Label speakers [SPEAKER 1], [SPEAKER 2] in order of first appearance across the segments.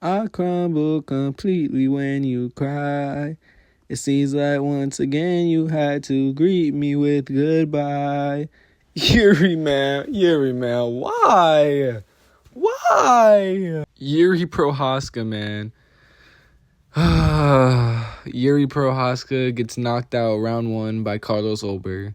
[SPEAKER 1] I crumble completely when you cry. It seems like once again you had to greet me with goodbye. Yuri man, why? Why? Yuri Prohaska, man. Yuri Prohaska gets knocked out round 1 by Carlos Ulberg.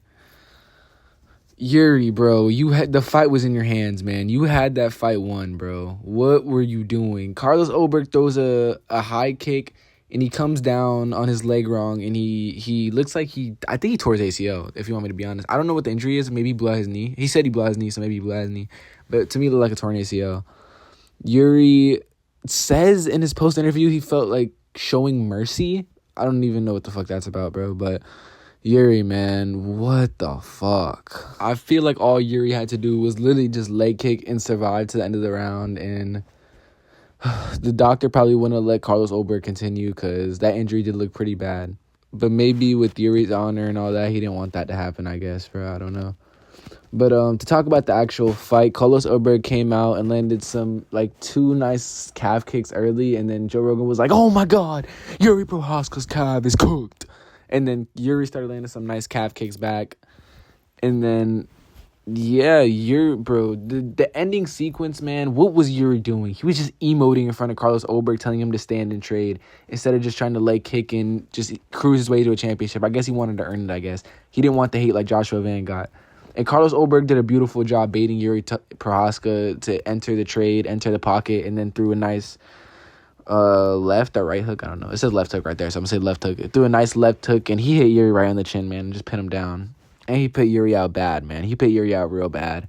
[SPEAKER 1] Yuri, bro, the fight was in your hands, man. You had that fight won, bro. What were you doing? Carlos Ulberg throws a high kick, and he comes down on his leg wrong, and he looks like I think he tore his ACL, if you want me to be honest. I don't know what the injury is. Maybe he blew out his knee. He said he blew out his knee, so maybe he blew out his knee. But to me, it looked like a torn ACL. Yuri says in his post-interview he felt like showing mercy. I don't even know what the fuck that's about, bro, but Yuri, man, what the fuck? I feel like all Yuri had to do was literally just leg kick and survive to the end of the round, and the doctor probably wouldn't have let Carlos Ulberg continue because that injury did look pretty bad. But maybe with Yuri's honor and all that, he didn't want that to happen, I guess, bro. I don't know. But to talk about the actual fight, Carlos Ulberg came out and landed some, 2 nice calf kicks early, and then Joe Rogan was like, oh my God, Yuri Prohaska's calf is cooked. And then Yuri started landing some nice calf kicks back. And then, yeah, the ending sequence, man, what was Yuri doing? He was just emoting in front of Carlos Ulberg, telling him to stand and trade, instead of just trying to leg kick and just cruise his way to a championship. I guess he wanted to earn it, I guess. He didn't want the hate like Joshua Van got. And Carlos Ulberg did a beautiful job baiting Yuri Prohaska to enter the trade, enter the pocket, and then threw a nice left or right hook. I don't know. It says left hook right there, so I'm going to say left hook. It threw a nice left hook, and he hit Yuri right on the chin, man, and just pinned him down. And he put Yuri out bad, man. He put Yuri out real bad.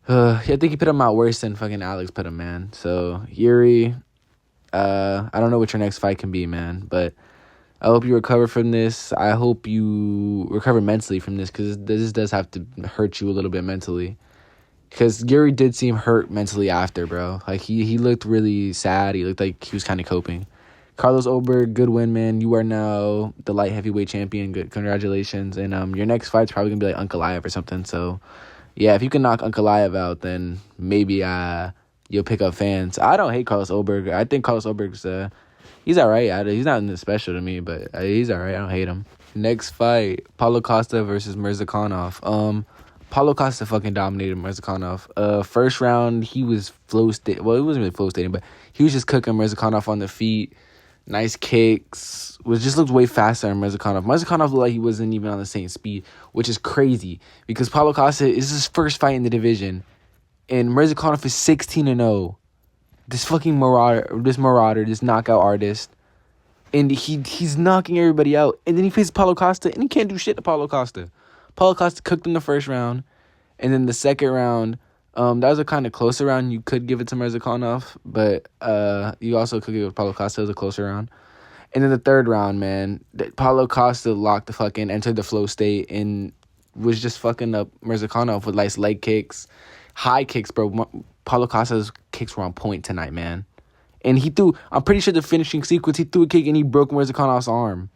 [SPEAKER 1] I think he put him out worse than fucking Alex put him, man. So, Yuri, I don't know what your next fight can be, man, but I hope you recover from this. I hope you recover mentally from this, because this does have to hurt you a little bit mentally. Because Yuri did seem hurt mentally after, bro. Like, he looked really sad. He looked like he was kind of coping. Carlos Ulberg, good win, man. You are now the light heavyweight champion. Good, congratulations. And your next fight's probably going to be like Ankalaev or something. So, yeah, if you can knock Ankalaev out, then maybe you'll pick up fans. I don't hate Carlos Ulberg. I think Carlos Ulberg's, he's all right. He's not special to me, but he's all right. I don't hate him. Next fight, Paulo Costa versus Mirzakhanov. Paulo Costa fucking dominated Mirzakhanov. First round, he was flow state. Well, it wasn't really flow stating, but he was just cooking Mirzakhanov on the feet. Nice kicks. Just looked way faster than Mirzakhanov. Mirzakhanov looked like he wasn't even on the same speed, which is crazy because Paulo Costa is his first fight in the division, and Mirzakhanov is 16-0. This fucking marauder, this knockout artist, and he's knocking everybody out, and then he faces Paulo Costa, and he can't do shit to Paulo Costa. Paulo Costa cooked in the first round, and then the second round, that was a kind of closer round. You could give it to Mirzakhanov, but you also could give it to Paulo Costa. It was a closer round. And then the third round, man, Paulo Costa entered the flow state, and was just fucking up Mirzakhanov with nice leg kicks, high kicks, bro. Paulo Costa's kicks were on point tonight, man. And I'm pretty sure the finishing sequence, he threw a kick and he broke Mirzakhanov's arm.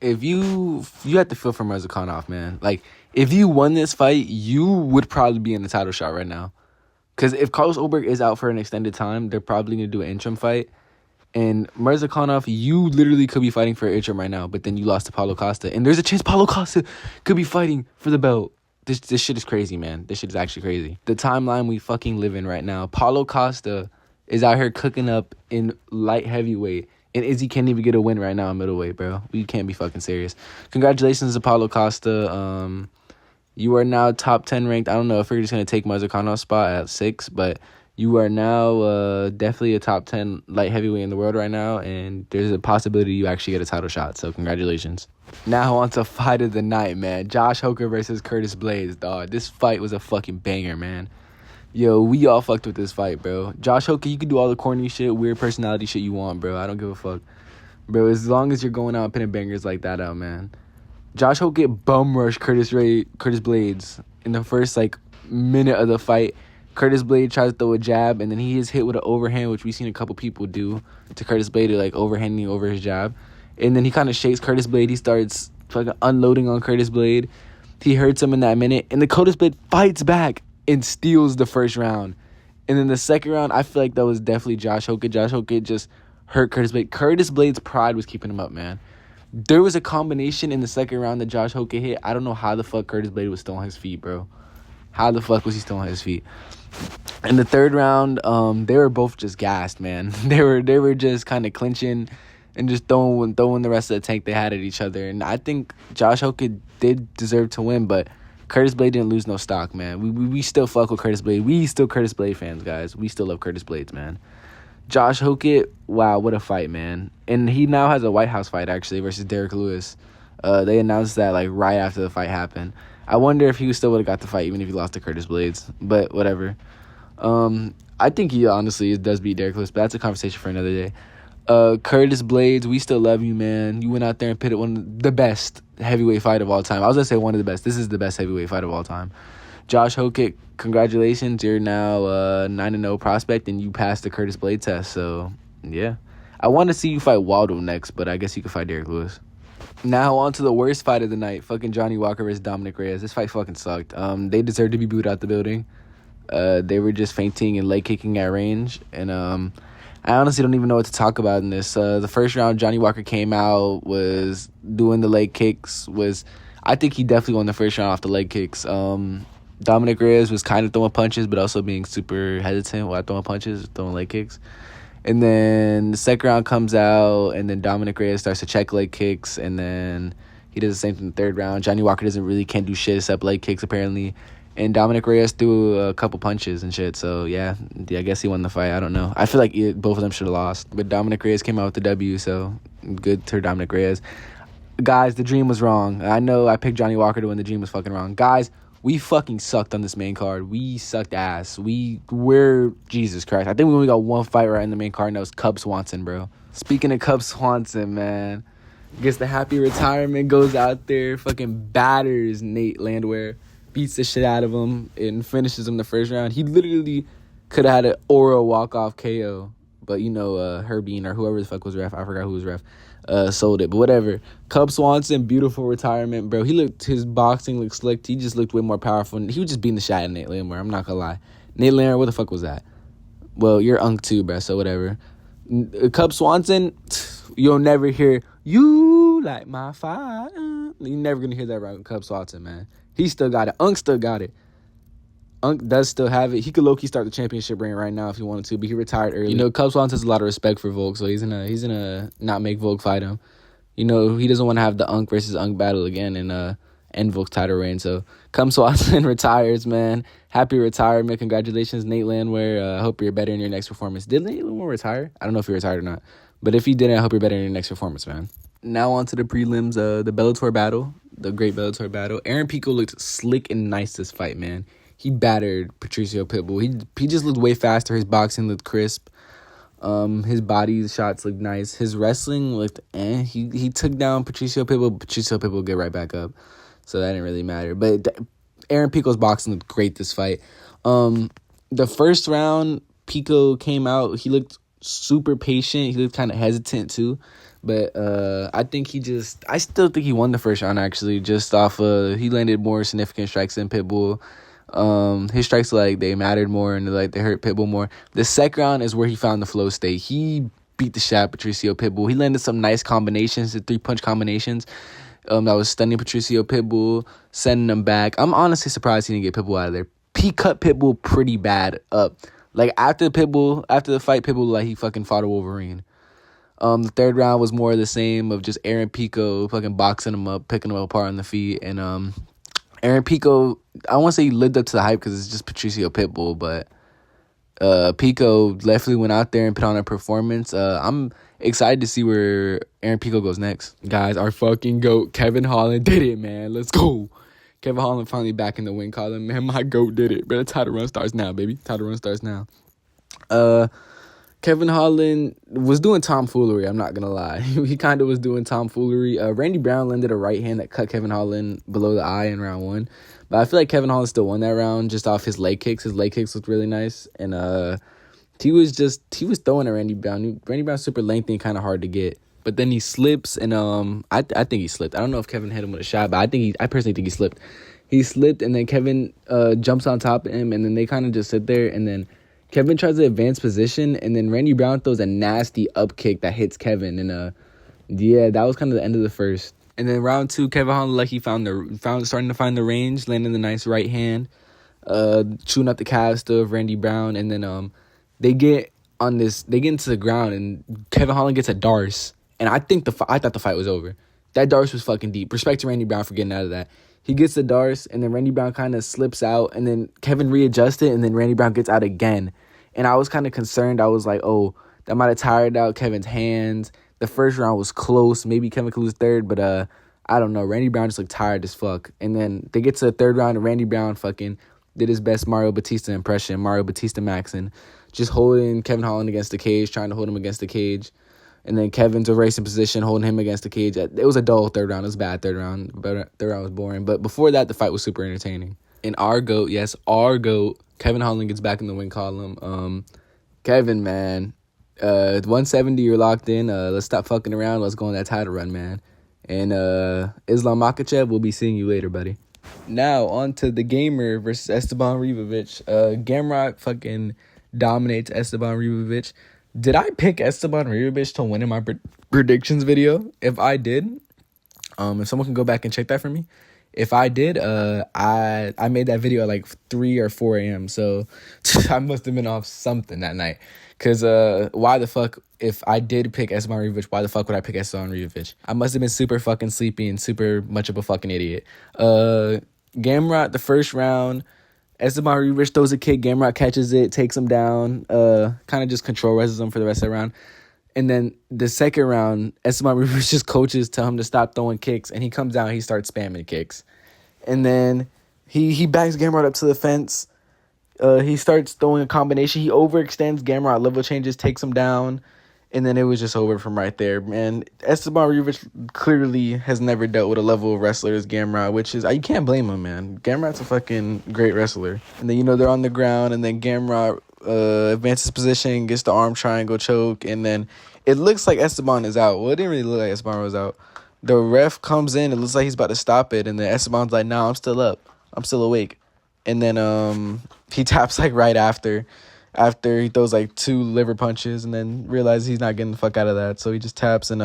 [SPEAKER 1] If you have to feel for Mirzakhanov, man. Like, if you won this fight, you would probably be in the title shot right now. Because if Carlos Ulberg is out for an extended time, they're probably going to do an interim fight. And Mirzakhanov, you literally could be fighting for an interim right now, but then you lost to Paulo Costa. And there's a chance Paulo Costa could be fighting for the belt. This shit is crazy, man. This shit is actually crazy. The timeline we fucking live in right now. Paulo Costa is out here cooking up in light heavyweight. And Izzy can't even get a win right now in middleweight, bro. We can't be fucking serious. Congratulations to Paulo Costa. You are now top 10 ranked. I don't know if you're just going to take Mirzakhanov's spot at 6, but you are now definitely a top 10 light heavyweight in the world right now, and there's a possibility you actually get a title shot, so congratulations. Now on to fight of the night, man. Josh Hooker versus Curtis Blades, dog. This fight was a fucking banger, man. Yo, we all fucked with this fight, bro. Josh Hooker, you can do all the corny shit, weird personality shit you want, bro. I don't give a fuck. Bro, as long as you're going out and pinning bangers like that out, man. Josh Hooker bum rushed Curtis Blades in the first, minute of the fight. Curtis Blades tries to throw a jab, and then he is hit with an overhand, which we've seen a couple people do to Curtis Blades, overhanding over his jab. And then he kind of shakes Curtis Blade. He starts fucking unloading on Curtis Blade. He hurts him in that minute, and the Curtis Blade fights back and steals the first round. And then the second round, I feel like that was definitely Josh Hokett. Josh Hokett just hurt Curtis Blade. Curtis Blade's pride was keeping him up, man. There was a combination in the second round that Josh Hokett hit. I don't know how the fuck Curtis Blade was still on his feet, bro. How the fuck was he still on his feet? In the third round, they were both just gassed, man. They were just kind of clinching and just throwing the rest of the tank they had at each other. And I think Josh Hokett did deserve to win, but Curtis Blade didn't lose no stock, man. We still fuck with Curtis Blade. We still Curtis Blade fans, guys. We still love Curtis Blades, man. Josh Hokett, wow, what a fight, man. And he now has a White House fight, actually, versus Derek Lewis. They announced that, like, right after the fight happened. I wonder if he still would have got the fight, even if he lost to Curtis Blades. But whatever. I think he honestly does beat Derek Lewis, but that's a conversation for another day. Curtis Blades, we still love you, man. You went out there and pitted one of the best heavyweight fight of all time. I was going to say one of the best. This is the best heavyweight fight of all time. Josh Hokett, congratulations. You're now a 9-0 prospect, and you passed the Curtis Blade test. So, yeah. I want to see you fight Waldo next, but I guess you could fight Derek Lewis. Now on to the worst fight of the night. Fucking Johnny Walker versus Dominic Reyes. This fight fucking sucked. They deserved to be booed out the building. They were just fainting and leg kicking at range. And I honestly don't even know what to talk about in this. The first round, Johnny Walker came out, was doing the leg kicks. I think he definitely won the first round off the leg kicks. Dominic Reyes was kind of throwing punches, but also being super hesitant while throwing punches, throwing leg kicks. And then the second round comes out, and then Dominic Reyes starts to check leg kicks, and then he does the same thing in the third round. Johnny Walker can't do shit except leg kicks, apparently. And Dominic Reyes threw a couple punches and shit. So, yeah, I guess he won the fight. I don't know. I feel like both of them should have lost. But Dominic Reyes came out with the W, so good to Dominic Reyes. Guys, the dream was wrong. I know I picked Johnny Walker to win. The dream was fucking wrong. Guys, we fucking sucked on this main card. We sucked ass. We're Jesus Christ. I think we only got one fight right in the main card, and that was Cub Swanson, bro. Speaking of Cub Swanson, man, gets the happy retirement, goes out there, fucking batters Nate Landwehr, beats the shit out of him, and finishes him the first round. He literally could have had an oral walk-off KO, but, Herbine or whoever the fuck was ref, I forgot who was ref, sold it. But whatever. Cub Swanson, beautiful retirement, bro. His boxing looked slick. He just looked way more powerful. He was just beating the shit out of Nate Landwehr. I'm not gonna lie. Nate Landwehr, what the fuck was that? Well, you're Unk too, bro, so whatever. Cub Swanson, you'll never hear, "You like my fire." You're never gonna hear that right with Cub Swanson, man. He still got it. Unk still got it. Unk does still have it. He could low-key start the championship reign right now if he wanted to, but he retired early. Cub Swanson has a lot of respect for Volk, so he's gonna not make Volk fight him. He doesn't want to have the Unk versus Unk battle again and end Volk's title reign. So Cub Swanson retires, man. Happy retirement. Congratulations, Nate Landwehr. I hope you're better in your next performance. Did Nate Landwehr retire? I don't know if he retired or not. But if he didn't, I hope you're better in your next performance, man. Now on to the prelims, the Bellator battle, the great Bellator battle. Aaron Pico looked slick and nice this fight, man. He battered Patricio Pitbull. He just looked way faster. His boxing looked crisp. His body shots looked nice. His wrestling looked He took down Patricio Pitbull. Patricio Pitbull would get right back up. So that didn't really matter. But Aaron Pico's boxing looked great this fight. The first round, Pico came out. He looked super patient. He looked kind of hesitant too. But I still think he won the first round, actually, just off he landed more significant strikes than Pitbull. His strikes, they mattered more and, they hurt Pitbull more. The second round is where he found the flow state. He beat the shit out of Patricio Pitbull. He landed some nice combinations, the 3-punch combinations. That was stunning Patricio Pitbull, sending him back. I'm honestly surprised he didn't get Pitbull out of there. He cut Pitbull pretty bad up. After the fight, Pitbull, he fucking fought a Wolverine. The third round was more of the same of just Aaron Pico fucking boxing him up, picking him apart on the feet. And Aaron Pico, I won't say he lived up to the hype because it's just Patricio Pitbull, but Pico definitely went out there and put on a performance. I'm excited to see where Aaron Pico goes next. Guys, our fucking GOAT, Kevin Holland, did it, man. Let's go. Kevin Holland finally back in the win column. Man, my GOAT did it. But the title run starts now, baby. Title run starts now. Kevin Holland was doing tomfoolery, I'm not going to lie. He kind of was doing tomfoolery. Randy Brown landed a right hand that cut Kevin Holland below the eye in round 1. But I feel like Kevin Holland still won that round just off his leg kicks. His leg kicks looked really nice. And he was throwing at Randy Brown. Randy Brown's super lengthy and kind of hard to get. But then he slips, and I think he slipped. I don't know if Kevin hit him with a shot, but I personally think he slipped. He slipped, and then Kevin jumps on top of him, and then they kind of just sit there, and then Kevin tries to advance position, and then Randy Brown throws a nasty up kick that hits Kevin. And yeah, that was kind of the end of the first. And then round 2, Kevin Holland like he starting to find the range, landing the nice right hand, shooting up the calves still of Randy Brown, and then they get into the ground, and Kevin Holland gets a Darce, and I thought the fight was over. That Darce was fucking deep. Respect to Randy Brown for getting out of that. He gets the Darce, and then Randy Brown kind of slips out, and then Kevin readjusts it, and then Randy Brown gets out again. And I was kind of concerned. I was like, oh, that might have tired out Kevin's hands. The first round was close. Maybe Kevin could lose third, but I don't know. Randy Brown just looked tired as fuck. And then they get to the third round, and Randy Brown fucking did his best Mario Batista impression, Mario Batista Maxon, just holding Kevin Holland against the cage, trying to hold him against the cage. And then Kevin's a racing position, holding him against the cage. It was a dull third round. It was a bad third round. But third round was boring. But before that, the fight was super entertaining. And our GOAT, yes, our GOAT, Kevin Holland gets back in the win column. Kevin, man, 170, you're locked in. Let's stop fucking around. Let's go on that title run, man. And Islam Makhachev, we'll be seeing you later, buddy. Now, on to the Gamer versus Esteban Ribovic. Gamrot fucking dominates Esteban Ribovic. Did I pick Esteban Ribovic to win in my predictions video? If I did, if someone can go back and check that for me. If I did, I made that video at like 3 or 4 a.m. So I must have been off something that night. Because why the fuck, if I did pick Esteban Ribovic, why the fuck would I pick Esteban Ribovic? I must have been super fucking sleepy and super much of a fucking idiot. Gamrot, the first round, Esteban Ribovic throws a kick, Gamrot catches it, takes him down, kind of just control wrestles him for the rest of the round. And then the second round, Esteban Rivas' coaches tell him to stop throwing kicks, and he comes down, he starts spamming kicks. And then he backs Gamrot up to the fence. He starts throwing a combination. He overextends Gamrot, level changes, takes him down, and then it was just over from right there. Man, Esteban Rivas clearly has never dealt with a level of wrestler as Gamrot, which is, you can't blame him, man. Gamrot's a fucking great wrestler. And then, they're on the ground, and then Gamrot advances position, gets the arm triangle choke, and then it looks like Esteban is out. Well, it didn't really look like Esteban was out. The ref comes in, it looks like he's about to stop it, and then Esteban's like, nah, I'm still up. I'm still awake. And then he taps like right after he throws like 2 liver punches, and then realizes he's not getting the fuck out of that. So he just taps, and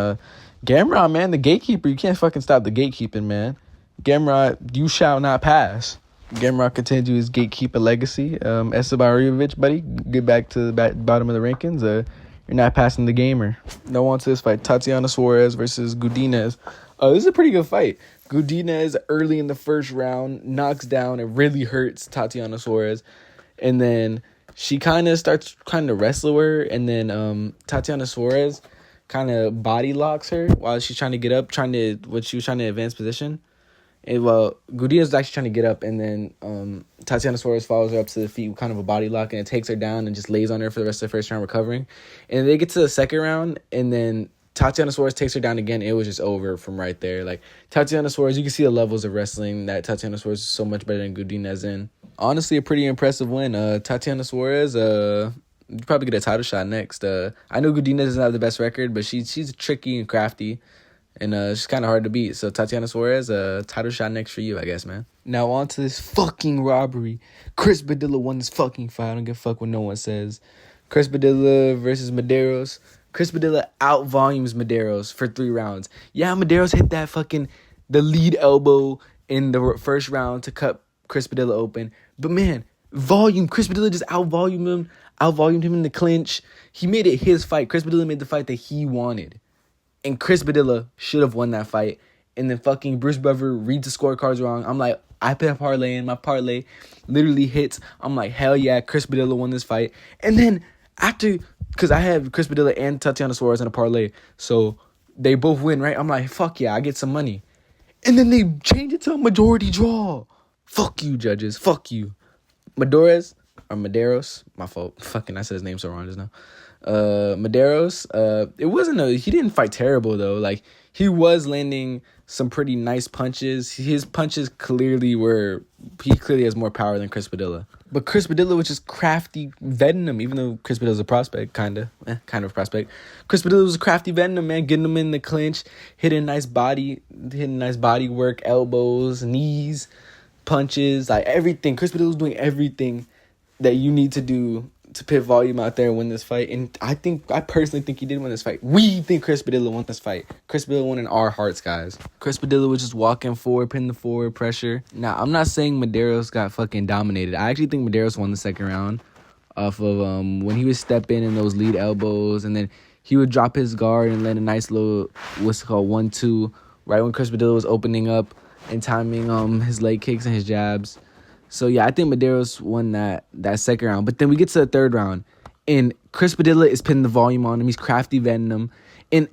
[SPEAKER 1] Gamrot, man, the gatekeeper, you can't fucking stop the gatekeeping, man. Gamrot, you shall not pass. Gamrot continues his gatekeeper legacy. Esteban Ribovic, buddy, get back to the bottom of the rankings. You're not passing the gamer. Now on to this fight, Tatiana Suarez versus Godinez. This is a pretty good fight. Godinez early in the first round knocks down. It really hurts Tatiana Suarez, and then she kind of starts trying to wrestle her, and then Tatiana Suarez kind of body locks her while she's trying to get up, she was trying to advance position. And, Godinez is actually trying to get up, and then Tatiana Suarez follows her up to the feet with kind of a body lock, and it takes her down and just lays on her for the rest of the first round recovering. And they get to the second round, and then Tatiana Suarez takes her down again. It was just over from right there. Like, Tatiana Suarez, you can see the levels of wrestling that Tatiana Suarez is so much better than Godinez in. Honestly, a pretty impressive win. Tatiana Suarez, you probably get a title shot next. I know Godinez doesn't have the best record, but she's tricky and crafty. And she's kind of hard to beat. So Tatiana Suarez, title shot next for you, I guess, man. Now on to this fucking robbery. Chris Padilla won this fucking fight. I don't give a fuck what no one says. Chris Padilla versus Medeiros. Chris Padilla out-volumes Medeiros for 3 rounds. Yeah, Medeiros hit the lead elbow in the first round to cut Chris Padilla open. But man, volume. Chris Padilla just out-volumed him in the clinch. He made it his fight. Chris Padilla made the fight that he wanted. And Chris Padilla should have won that fight. And then fucking Bruce Buffer reads the scorecards wrong. I'm like, I put a parlay in. My parlay literally hits. I'm like, hell yeah, Chris Padilla won this fight. And then after, because I have Chris Padilla and Tatiana Suarez in a parlay. So they both win, right? I'm like, fuck yeah, I get some money. And then they change it to a majority draw. Fuck you, judges. Fuck you. Medeiros. My fault. Fucking, I said his name so wrong just now. Medeiros, he didn't fight terrible though. Like, he was landing some pretty nice punches. His punches he clearly has more power than Chris Padilla. But Chris Padilla was just crafty Venom, even though Chris Padilla's a prospect, kind of prospect. Chris Padilla was a crafty Venom, man, getting him in the clinch, hitting nice body work, elbows, knees, punches, like everything. Chris Padilla was doing everything that you need to do to put volume out there and win this fight. And I personally think he did win this fight. We think Chris Padilla won this fight. Chris Padilla won in our hearts, guys. Chris Padilla was just walking forward, putting the forward pressure. Now, I'm not saying Medeiros got fucking dominated. I actually think Medeiros won the second round off of when he would step in those lead elbows, and then he would drop his guard and land a nice little, what's it called, 1-2, right when Chris Padilla was opening up and timing his leg kicks and his jabs. So, yeah, I think Medeiros won that second round. But then we get to the third round, and Chris Padilla is putting the volume on him. He's crafty vetting him. And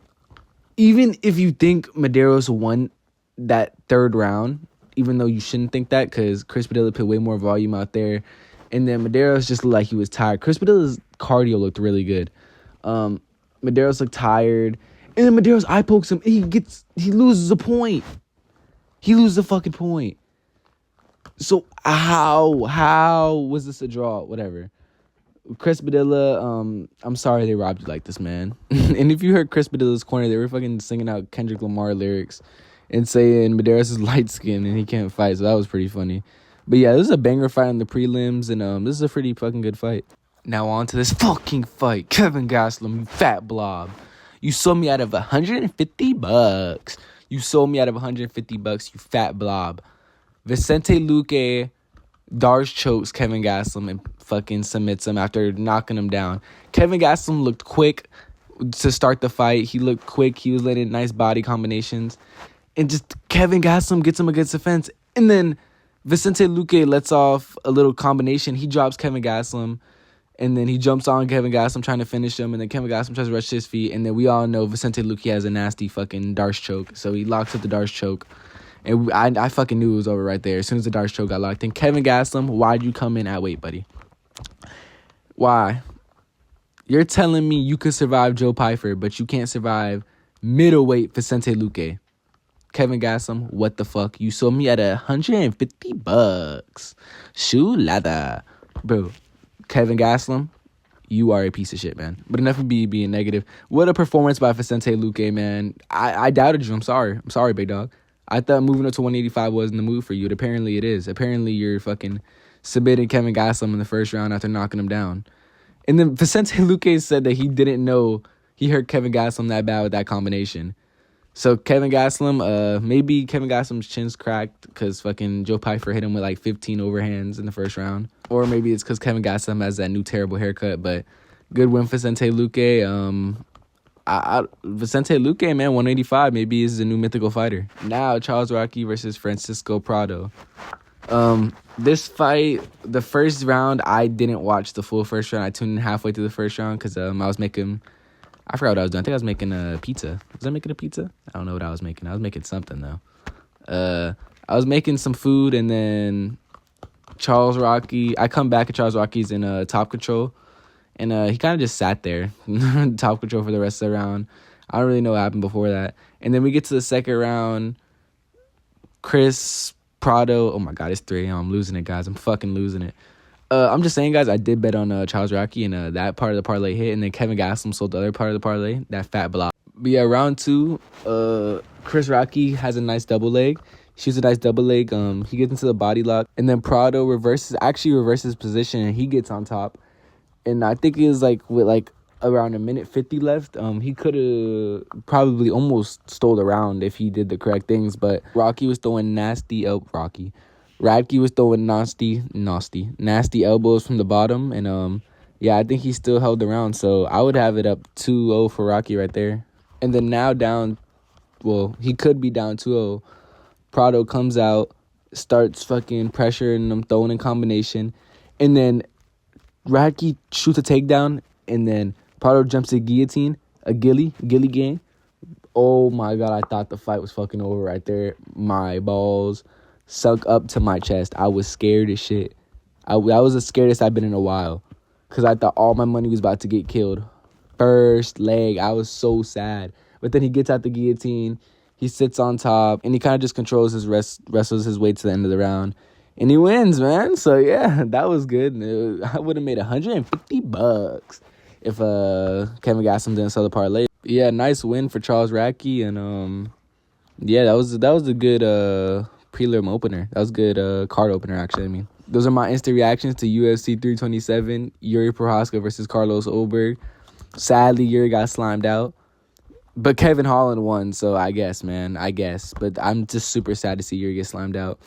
[SPEAKER 1] even if you think Medeiros won that third round, even though you shouldn't think that because Chris Padilla put way more volume out there, and then Medeiros just looked like he was tired. Chris Padilla's cardio looked really good. Medeiros looked tired. And then Medeiros eye pokes him. And he loses a point. He loses a fucking point. So how was this a draw? Whatever. Chris Padilla, I'm sorry they robbed you like this, man. And if you heard Chris Padilla's corner, they were fucking singing out Kendrick Lamar lyrics and saying Medeiros is light skinned and he can't fight. So that was pretty funny. But yeah, this is a banger fight in the prelims, and this is a pretty fucking good fight. Now on to this fucking fight. Kevin Gastelum, you fat blob. You sold me out of $150. You sold me out of $150, you fat blob. Vicente Luque, Darce chokes Kevin Gastelum and fucking submits him after knocking him down. Kevin Gastelum looked quick to start the fight. He looked quick. He was letting nice body combinations. And just Kevin Gastelum gets him against the fence. And then Vicente Luque lets off a little combination. He drops Kevin Gastelum, and then he jumps on Kevin Gastelum trying to finish him, and then Kevin Gastelum tries to rush to his feet, and then we all know Vicente Luque has a nasty fucking Darce choke, so he locks up the Darce choke, and I fucking knew it was over right there as soon as the Darce choke got locked in. Kevin Gastelum, why'd you come in at weight, buddy? Why? You're telling me you could survive Joe Pyfer, but you can't survive middleweight Vicente Luque. Kevin Gastelum, what the fuck? You sold me at $150. Shoe leather. Bro, Kevin Gastelum, you are a piece of shit, man. But enough of me being negative. What a performance by Vicente Luque, man. I doubted you. I'm sorry. I'm sorry, big dog. I thought moving up to 185 wasn't the move for you. Apparently it is. Apparently you're fucking submitting Kevin Gastelum in the first round after knocking him down. And then Vicente Luque said that he didn't know he hurt Kevin Gastelum that bad with that combination. So Kevin Gastelum, maybe Kevin Gastelum's chin's cracked because fucking Joe Pyfer hit him with like 15 overhands in the first round. Or maybe it's because Kevin Gastelum has that new terrible haircut. But good win for Vicente Luque. Vicente Luque, man, 185. Maybe he's a new mythical fighter. Now Charles Rocky versus Francisco Prado. This fight, the first round, I didn't watch the full first round. I tuned in halfway through the first round because I was making... I forgot what I was doing. I think I was making a pizza. Was I making a pizza? I don't know what I was making. I was making something, though. I was making some food, and then Charles Rocky... I come back, and Charles Rocky's in top control, and he kind of just sat there, top control for the rest of the round. I don't really know what happened before that. And then we get to the second round. Chris Prado... Oh, my God, it's 3 a.m. I'm losing it, guys. I'm fucking losing it. I'm just saying, guys, I did bet on Charles Rocky, and that part of the parlay hit, and then Kevin Gastelum sold the other part of the parlay, that fat block. But yeah, round 2, Chris Rocky has a nice double leg. Shoots a nice double leg. He gets into the body lock, and then Prado reverses position, and he gets on top. And I think it was with around 1:50 left. He could have probably almost stole the round if he did the correct things, but Rocky was throwing Radke was throwing nasty elbows from the bottom. And, yeah, I think he still held the round. So I would have it up 2-0 for Rocky right there. And then now he could be down 2-0. Prado comes out, starts fucking pressuring him, throwing in combination. And then Radke shoots a takedown. And then Prado jumps a guillotine, a gilly gang. Oh, my God, I thought the fight was fucking over right there. My balls sunk up to my chest. I was scared as shit. I was the scariest I've been in a while because I thought all my money was about to get killed. First leg, I was so sad. But then he gets out the guillotine, he sits on top, and he kind of just controls his wrestles his way to the end of the round, and he wins, man. So yeah, that was good. I would have made $150 if Kevin Gastelum didn't sell the parlay. Yeah, nice win for Charles Rocky, and yeah, that was a good prelim opener. That was a good card opener, actually. those are my instant reactions to UFC 327, Yuri Prohaska versus Carlos Ulberg. Sadly, Yuri got slimed out. But Kevin Holland won, so I guess, man. I guess. But I'm just super sad to see Yuri get slimed out.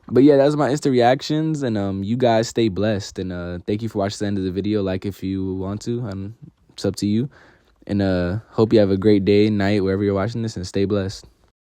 [SPEAKER 1] But yeah, that was my instant reactions. And you guys stay blessed. And thank you for watching the end of the video. Like if you want to. It's up to you. And hope you have a great day, night, wherever you're watching this. And stay blessed.